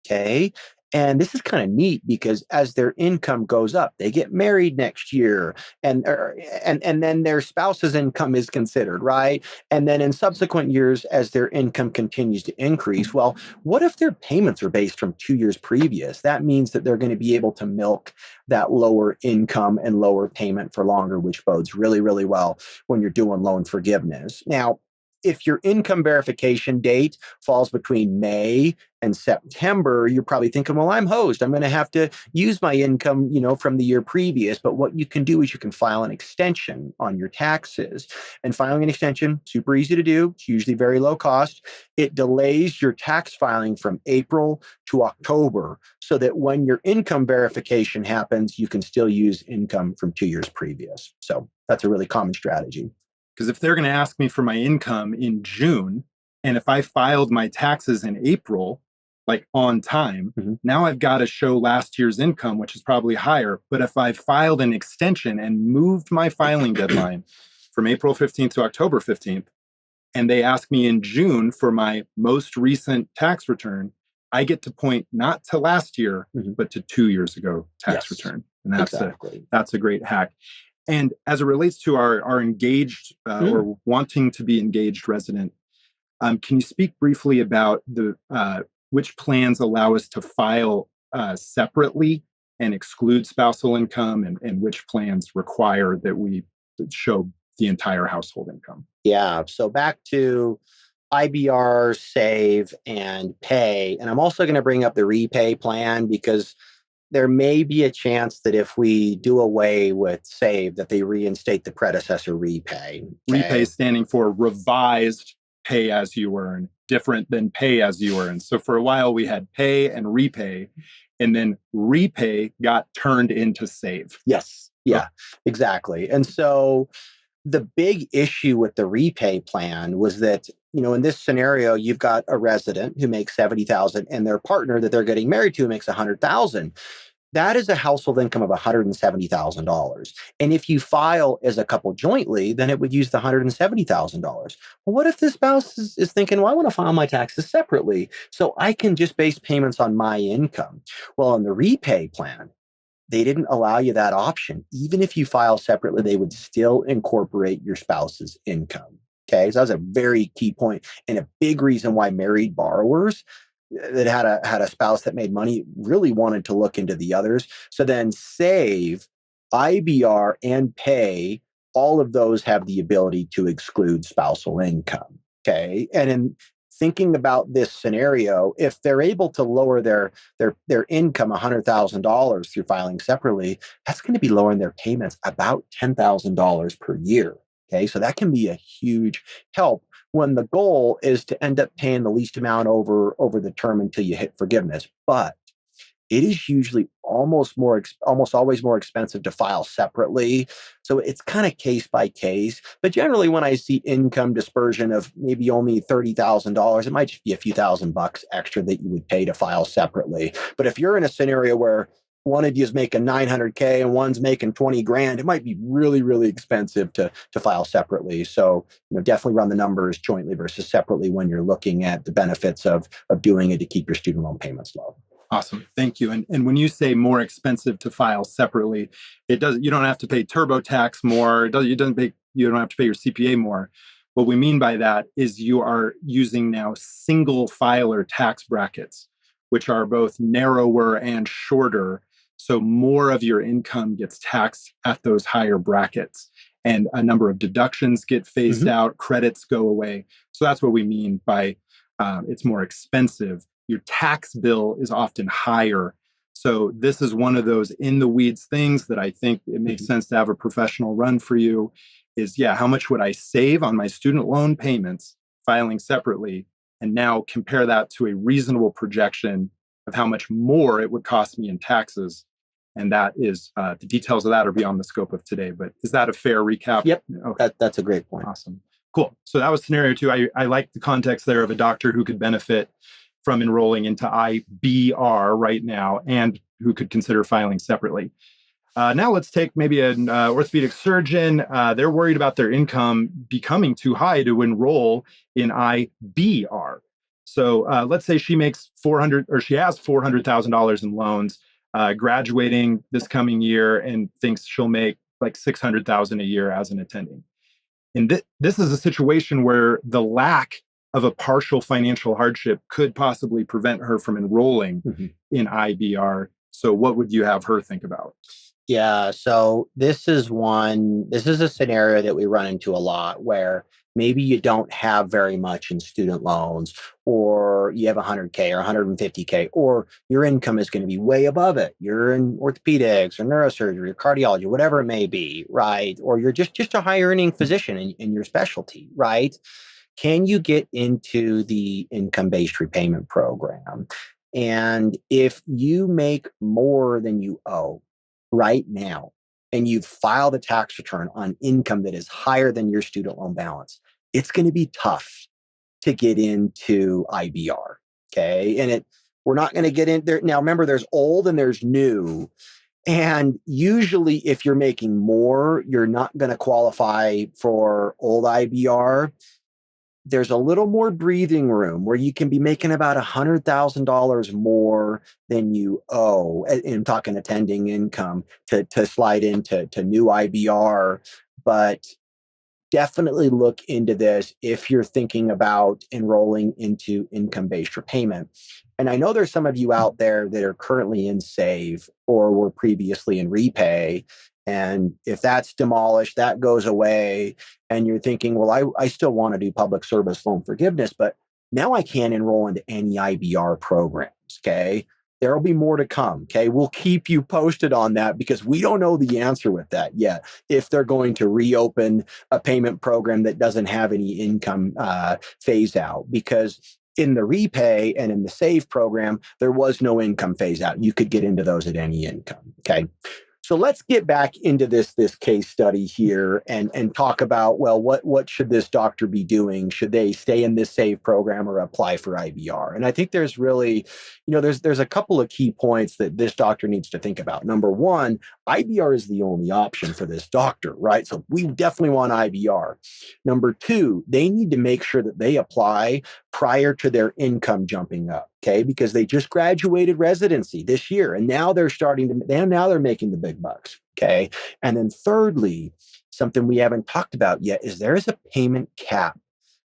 Okay. And this is kind of neat because as their income goes up, they get married next year, and then their spouse's income is considered, right? And then in subsequent years, as their income continues to increase, well, what if their payments are based from 2 years previous? That means that they're going to be able to milk that lower income and lower payment for longer, which bodes really, really well when you're doing loan forgiveness. Now, if your income verification date falls between May and September, you're probably thinking, well, I'm hosed. I'm going to have to use my income, from the year previous. But what you can do is you can file an extension on your taxes. And filing an extension, super easy to do. It's usually very low cost. It delays your tax filing from April to October so that when your income verification happens, you can still use income from 2 years previous. So that's a really common strategy.
Because if they're going to ask me for my income in June, and if I filed my taxes in April, like on time, now I've got to show last year's income, which is probably higher. But if I filed an extension and moved my filing deadline from April 15th to October 15th, and they ask me in June for my most recent tax return, I get to point not to last year, but to 2 years ago tax return. And that's a great hack. And as it relates to our engaged or wanting to be engaged resident, can you speak briefly about the which plans allow us to file separately and exclude spousal income, and which plans require that we show the entire household income?
Yeah. So back to IBR, save, and pay. And I'm also going to bring up the repay plan because there may be a chance that if we do away with save, that they reinstate the predecessor repay. Okay?
Repay standing for revised pay as you earn, different than pay as you earn. So for a while we had pay and repay, and then repay got turned into save.
Yes. Yeah, exactly. And so the big issue with the repay plan was that, in this scenario, you've got a resident who makes $70,000 and their partner that they're getting married to makes $100,000. That is a household income of $170,000. And if you file as a couple jointly, then it would use the $170,000. Well, what if the spouse is thinking, well, I want to file my taxes separately so I can just base payments on my income? Well, in the repay plan, they didn't allow you that option. Even if you file separately, they would still incorporate your spouse's income. Okay, so that's a very key point and a big reason why married borrowers that had a spouse that made money really wanted to look into the others. So then save, IBR, and pay, all of those have the ability to exclude spousal income. Okay, and in thinking about this scenario, if they're able to lower their income $100,000 through filing separately, that's going to be lowering their payments about $10,000 per year. Okay, so that can be a huge help when the goal is to end up paying the least amount over the term until you hit forgiveness. But it is usually almost always more expensive to file separately. So it's kind of case by case. But generally, when I see income dispersion of maybe only $30,000, it might just be a few $1,000 extra that you would pay to file separately. But if you're in a scenario where one of you is making $900K and one's making $20,000, it might be really, really expensive to file separately. So, definitely run the numbers jointly versus separately when you're looking at the benefits of doing it to keep your student loan payments low.
Awesome. Thank you. And when you say more expensive to file separately, you don't have to pay TurboTax more. You don't have to pay your CPA more. What we mean by that is you are using now single filer tax brackets, which are both narrower and shorter. So more of your income gets taxed at those higher brackets, and a number of deductions get phased out, credits go away. So that's what we mean by it's more expensive your tax bill is often higher. So this is one of those in the weeds things that I think it makes sense to have a professional run for you is, how much would I save on my student loan payments filing separately? And now compare that to a reasonable projection of how much more it would cost me in taxes. And that is, the details of that are beyond the scope of today. But is that a fair recap?
Yep.
Okay.
That's a great point.
Awesome. Cool. So that was scenario 2. I like the context there of a doctor who could benefit from enrolling into IBR right now and who could consider filing separately. Now let's take maybe an orthopedic surgeon. They're worried about their income becoming too high to enroll in IBR. So let's say she makes she has $400,000 in loans, graduating this coming year, and thinks she'll make like $600,000 a year as an attending. And this is a situation where the lack of a partial financial hardship could possibly prevent her from enrolling in IBR. So what would you have her think about?
Yeah, so this is a scenario that we run into a lot where maybe you don't have very much in student loans, or you have 100K or 150K, or your income is going to be way above it. You're in orthopedics or neurosurgery or cardiology, whatever it may be, right? Or you're just a high earning physician in your specialty, right? Can you get into the income-based repayment program? And if you make more than you owe right now, and you file the tax return on income that is higher than your student loan balance, it's going to be tough to get into IBR. Okay. And we're not going to get in there. Now, remember, there's old and there's new. And usually if you're making more, you're not going to qualify for old IBR. There's a little more breathing room where you can be making about $100,000 more than you owe. And I'm talking attending income to slide into new IBR. But definitely look into this if you're thinking about enrolling into income-based repayment. And I know there's some of you out there that are currently in SAVE or were previously in Repay. And if that's demolished, that goes away, and you're thinking, well, I still want to do public service loan forgiveness, but now I can't enroll into any IBR programs, okay? There will be more to come, okay? We'll keep you posted on that because we don't know the answer with that yet. If they're going to reopen a payment program that doesn't have any income phase out, because in the Repay and in the SAVE program, there was no income phase out. You could get into those at any income, okay? So let's get back into this case study here and talk about, well, what should this doctor be doing? Should they stay in this SAVE program or apply for IBR? And I think there's really, there's a couple of key points that this doctor needs to think about. Number one, IBR is the only option for this doctor, right? So we definitely want IBR. Number two, they need to make sure that they apply prior to their income jumping up. Okay, because they just graduated residency this year, and now they're making the big bucks. Okay, and then thirdly, something we haven't talked about yet is there is a payment cap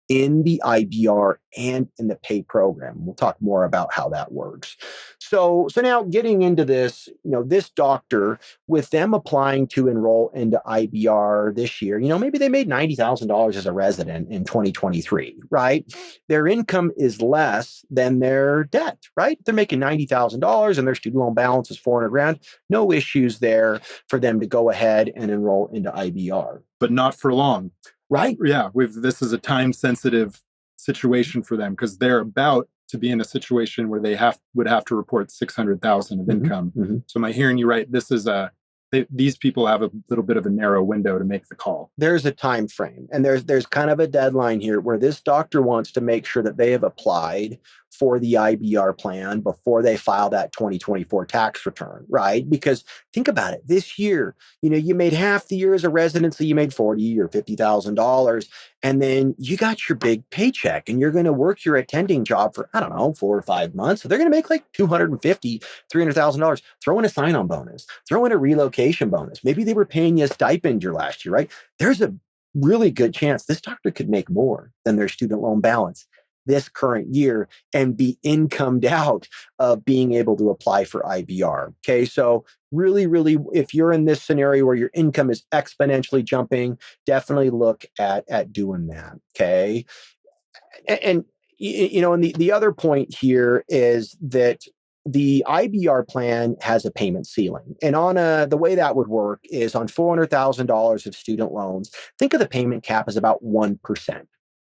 in the IBR and in the pay program. We'll talk more about how that works. So now getting into this, this doctor, with them applying to enroll into IBR this year, maybe they made $90,000 as a resident in 2023, right? Their income is less than their debt, right? They're making $90,000 and their student loan balance is $400,000. No issues there for them to go ahead and enroll into IBR.
But not for long.
Right?
Yeah, this is a time-sensitive situation for them because they're about to be in a situation where they would have to report $600,000 of income. Mm-hmm. So am I hearing you right? This is these people have a little bit of a narrow window to make the call.
There's a time frame, and there's kind of a deadline here where this doctor wants to make sure that they have applied for the IBR plan before they file that 2024 tax return, right? Because think about it, this year, you made half the year as a residency, you made $40,000 or $50,000, and then you got your big paycheck, and you're going to work your attending job for, 4 or 5 months. So they're going to make like $250,000, $300,000. Throw in a sign-on bonus, throw in a relocation bonus. Maybe they were paying you a stipend your last year, right? There's a really good chance this doctor could make more than their student loan balance this current year and be incomed out of being able to apply for IBR. Okay, so really, if you're in this scenario where your income is exponentially jumping, definitely look at doing that. Okay, and And the other point here is that the IBR plan has a payment ceiling. And the way that would work is on $400,000 of student loans, think of the payment cap as about 1%.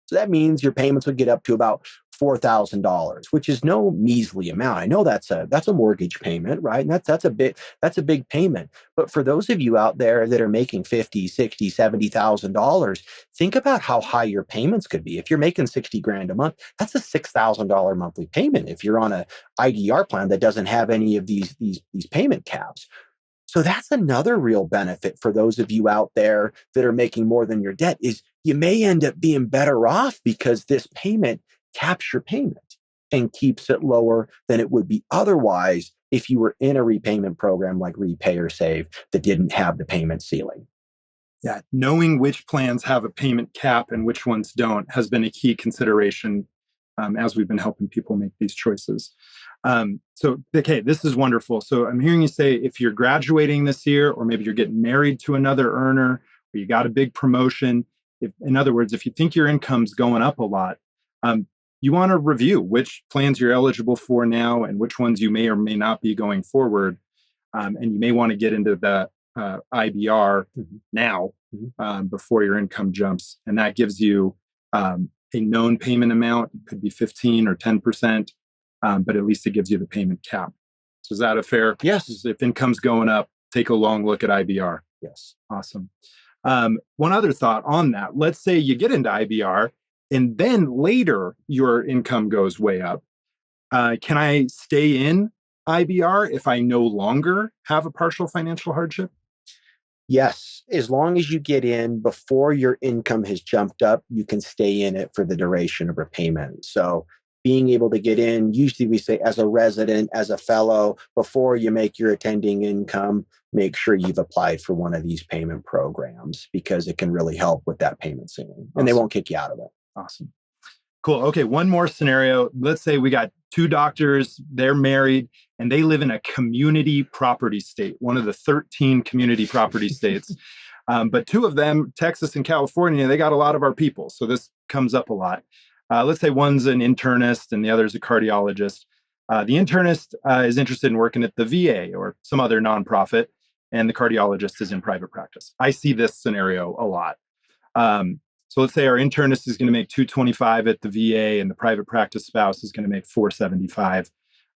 So that means your payments would get up to about $4,000, which is no measly amount. I know that's a mortgage payment, right? And that's a big payment. But for those of you out there that are making $50,000, $60,000, $70,000, think about how high your payments could be. If you're making $60,000 a month, that's a $6,000 monthly payment. If you're on a IDR plan that doesn't have any of these payment caps. So that's another real benefit for those of you out there that are making more than your debt is you may end up being better off because this payment caps your payment and keeps it lower than it would be otherwise if you were in a repayment program like Repay or Save that didn't have the payment ceiling.
Yeah, knowing which plans have a payment cap and which ones don't has been a key consideration as we've been helping people make these choices. Okay, this is wonderful. So I'm hearing you say if you're graduating this year, or maybe you're getting married to another earner, or you got a big promotion, in other words, if you think your income's going up a lot, you want to review which plans you're eligible for now and which ones you may or may not be going forward. And you may want to get into the IBR now before your income jumps. And that gives you a known payment amount. It could be 15 or 10%, but at least it gives you the payment cap. So is that a fair?
Yes.
If income's going up, take a long look at IBR.
Yes.
Awesome. One other thought on that. Let's say you get into IBR and then later your income goes way up. Can I stay in IBR if I no longer have a partial financial hardship?
Yes. As long as you get in before your income has jumped up, you can stay in it for the duration of repayment. So being able to get in, usually we say as a resident, as a fellow, before you make your attending income, make sure you've applied for one of these payment programs because it can really help with that payment ceiling and they won't kick you out of it.
Awesome. Cool. Okay, one more scenario. Let's say we got two doctors, they're married, and they live in a community property state, one of the 13 community property states. But two of them, Texas and California, they got a lot of our people. So this comes up a lot. Let's say one's an internist and the other's a cardiologist. The internist is interested in working at the VA or some other nonprofit, and the cardiologist is in private practice. I see this scenario a lot. So let's say our internist is going to make $225 at the VA, and the private practice spouse is going to make $475.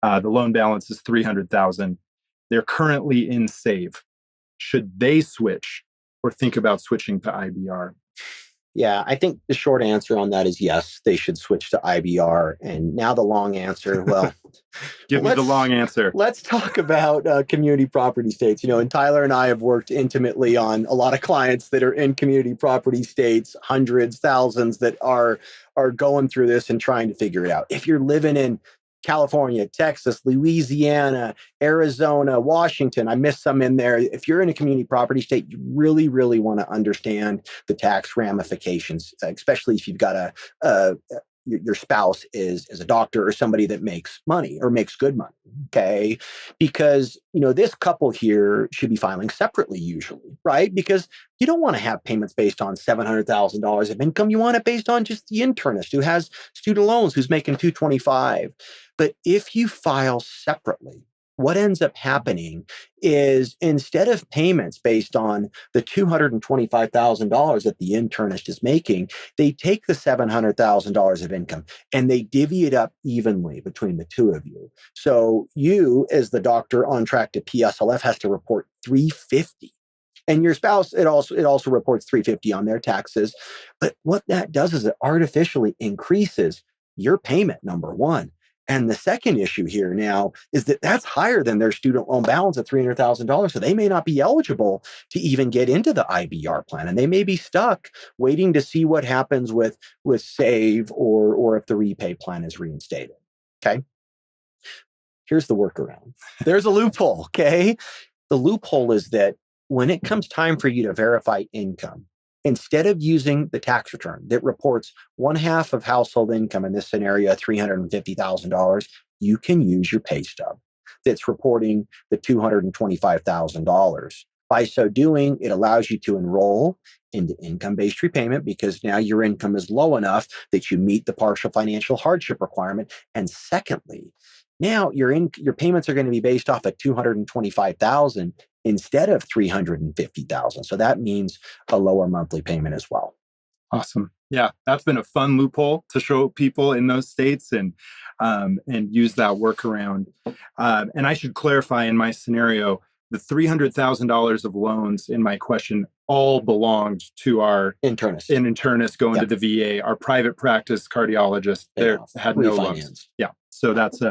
The loan balance is $300,000. They're currently in Save. Should they switch or think about switching to IBR?
Yeah, I think the short answer on that is yes, they should switch to IBR. And now the long answer, well,
give me the long answer.
Let's talk about community property states. And Tyler and I have worked intimately on a lot of clients that are in community property states, hundreds, thousands that are going through this and trying to figure it out. If you're living in California, Texas, Louisiana, Arizona, Washington. I missed some in there. If you're in a community property state, you really, really want to understand the tax ramifications, especially if you've got your spouse is a doctor or somebody that makes money or makes good money. Okay. Because, this couple here should be filing separately usually, right? Because you don't want to have payments based on $700,000 of income. You want it based on just the internist who has student loans, who's making $225. But if you file separately, what ends up happening is instead of payments based on the $225,000 that the internist is making, they take the $700,000 of income and they divvy it up evenly between the two of you. So you, as the doctor on track to PSLF, has to report $350. And your spouse, it also reports $350 on their taxes. But what that does is it artificially increases your payment, number one. And the second issue here now is that that's higher than their student loan balance of $300,000. So they may not be eligible to even get into the IBR plan. And they may be stuck waiting to see what happens with Save or if the Repay plan is reinstated. Okay. Here's the workaround. There's a loophole. Okay. The loophole is that when it comes time for you to verify income, instead of using the tax return that reports 1/2 of household income, in this scenario, $350,000, you can use your pay stub that's reporting the $225,000. By so doing, it allows you to enroll into income-based repayment because now your income is low enough that you meet the partial financial hardship requirement. And secondly, now your payments are going to be based off of $225,000 instead of $350,000. So that means a lower monthly payment as well.
Awesome. Yeah, that's been a fun loophole to show people in those states and use that workaround. And I should clarify in my scenario, the $300,000 of loans in my question all belonged to our internist going to the VA. Our private practice cardiologist had no loans. Yeah, so that's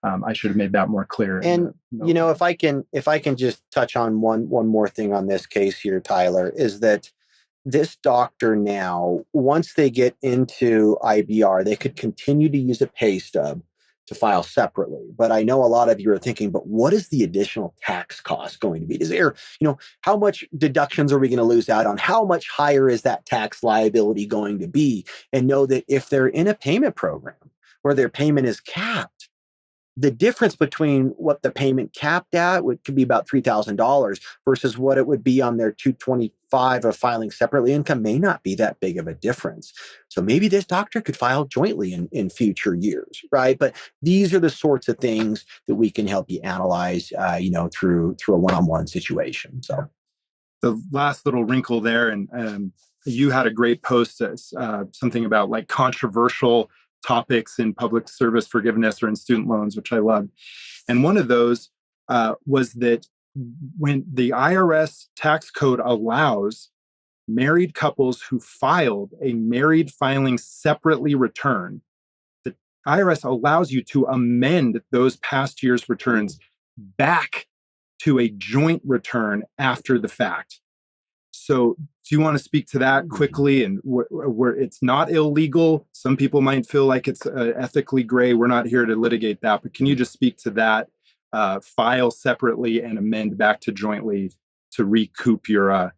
I should have made that more clear.
And if I can just touch on one more thing on this case here, Tyler, is that this doctor now, once they get into IBR, they could continue to use a pay stub to file separately. But I know a lot of you are thinking, but what is the additional tax cost going to be? Is there, how much deductions are we going to lose out on? How much higher is that tax liability going to be? And know that if they're in a payment program where their payment is capped, the difference between what the payment capped at could be about $3,000 versus what it would be on their $225 of filing separately income may not be that big of a difference. So maybe this doctor could file jointly in future years, right? But these are the sorts of things that we can help you analyze, through a one-on-one situation. So
the last little wrinkle there, and you had a great post, something about like controversial topics in public service forgiveness or in student loans, which I loved. And one of those was that when the IRS tax code allows married couples who filed a married filing separately return, the IRS allows you to amend those past year's returns back to a joint return after the fact. So do you want to speak to that quickly? And where it's not illegal, some people might feel like it's ethically gray. We're not here to litigate that, but can you just speak to that? File separately and amend back to jointly to recoup your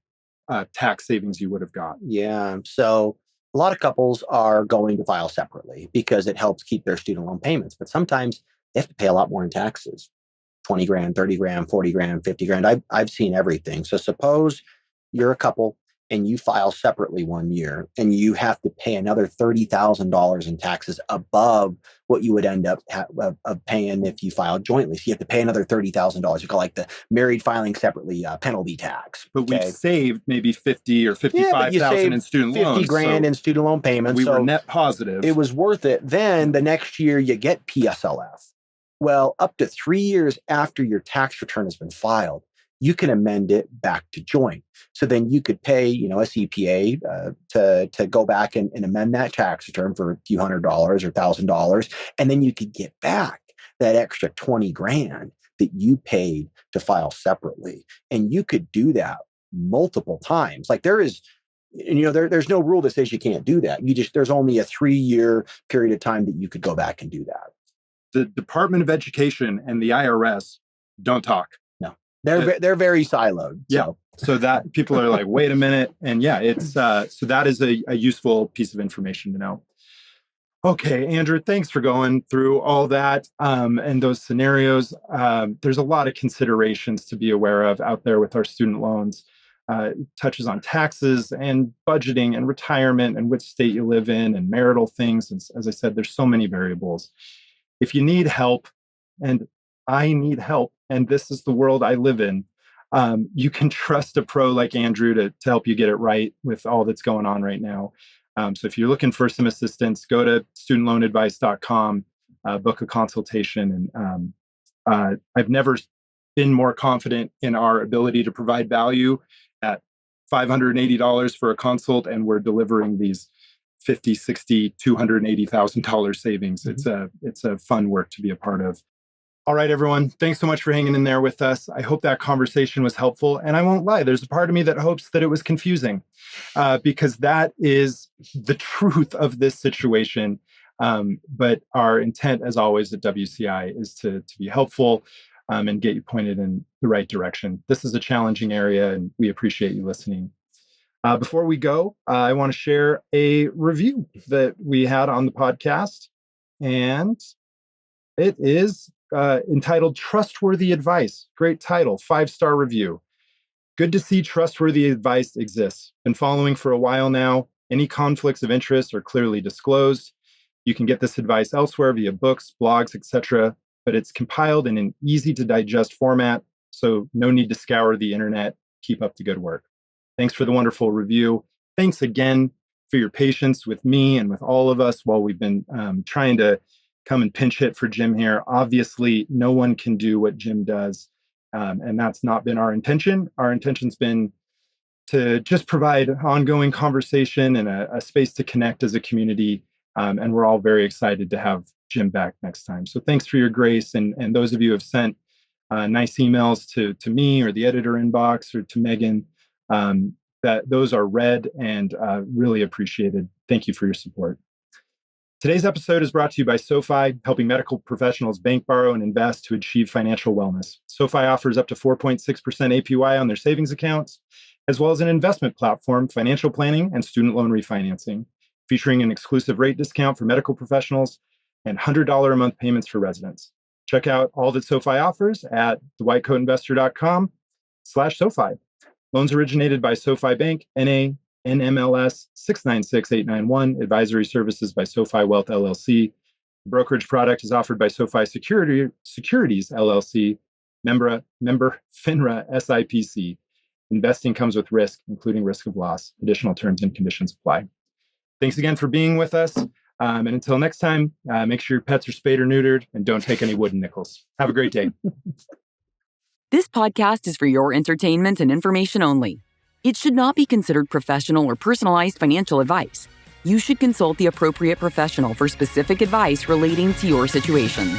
tax savings you would have got.
Yeah. So a lot of couples are going to file separately because it helps keep their student loan payments, but sometimes they have to pay a lot more in taxes. 20 grand, 30 grand, 40 grand, 50 grand. I've seen everything. So suppose you're a couple and you file separately one year and you have to pay another $30,000 in taxes above what you would end up paying if you filed jointly. So you have to pay another $30,000. You call like the married filing separately penalty tax.
But we've saved maybe 50 or 55,000 in student loans.
50 grand in student loan payments.
We were net positive.
It was worth it. Then the next year you get PSLF. Well, up to 3 years after your tax return has been filed, you can amend it back to joint. So then you could pay, a CPA to go back and amend that tax return for a few $100 or $1,000. And then you could get back that extra 20 grand that you paid to file separately. And you could do that multiple times. Like there's no rule that says you can't do that. There's only a 3-year period of time that you could go back and do that.
The Department of Education and the IRS don't talk.
They're very siloed.
Yeah. So that people are like, wait a minute. And yeah, it's so that is a useful piece of information to know. Okay, Andrew, thanks for going through all that and those scenarios. There's a lot of considerations to be aware of out there with our student loans. It touches on taxes and budgeting and retirement and which state you live in and marital things. And as I said, there's so many variables. If you need help, and I need help, and this is the world I live in, you can trust a pro like Andrew to help you get it right with all that's going on right now. So if you're looking for some assistance, go to studentloanadvice.com, book a consultation. And I've never been more confident in our ability to provide value at $580 for a consult, and we're delivering these $50, $60, $280,000 savings. Mm-hmm. It's a fun work to be a part of. All right, everyone. Thanks so much for hanging in there with us. I hope that conversation was helpful. And I won't lie, there's a part of me that hopes that it was confusing because that is the truth of this situation. But our intent, as always, at WCI is to be helpful and get you pointed in the right direction. This is a challenging area, and we appreciate you listening. Before we go, I want to share a review that we had on the podcast. And it is entitled Trustworthy Advice. Great title, 5-star review. Good to see trustworthy advice exists. Been following for a while now. Any conflicts of interest are clearly disclosed. You can get this advice elsewhere via books, blogs, etc., but it's compiled in an easy to digest format, so no need to scour the internet. Keep up the good work. Thanks for the wonderful review. Thanks again for your patience with me and with all of us while we've been trying to come and pinch hit for Jim here. Obviously, no one can do what Jim does, and that's not been our intention. Our intention's been to just provide ongoing conversation and a space to connect as a community, and we're all very excited to have Jim back next time. So thanks for your grace, and those of you who have sent nice emails to me or the editor inbox or to Megan, that those are read and really appreciated. Thank you for your support. Today's episode is brought to you by SoFi, helping medical professionals bank, borrow, and invest to achieve financial wellness. SoFi offers up to 4.6% APY on their savings accounts, as well as an investment platform, financial planning, and student loan refinancing, featuring an exclusive rate discount for medical professionals and $100 a month payments for residents. Check out all that SoFi offers at thewhitecoatinvestor.com/SoFi. Loans originated by SoFi Bank, N.A., NMLS 696891, advisory services by SoFi Wealth LLC. The brokerage product is offered by SoFi Securities LLC, member FINRA SIPC. Investing comes with risk, including risk of loss. Additional terms and conditions apply. Thanks again for being with us. And until next time, make sure your pets are spayed or neutered and don't take any wooden nickels. Have a great day.
This podcast is for your entertainment and information only. It should not be considered professional or personalized financial advice. You should consult the appropriate professional for specific advice relating to your situation.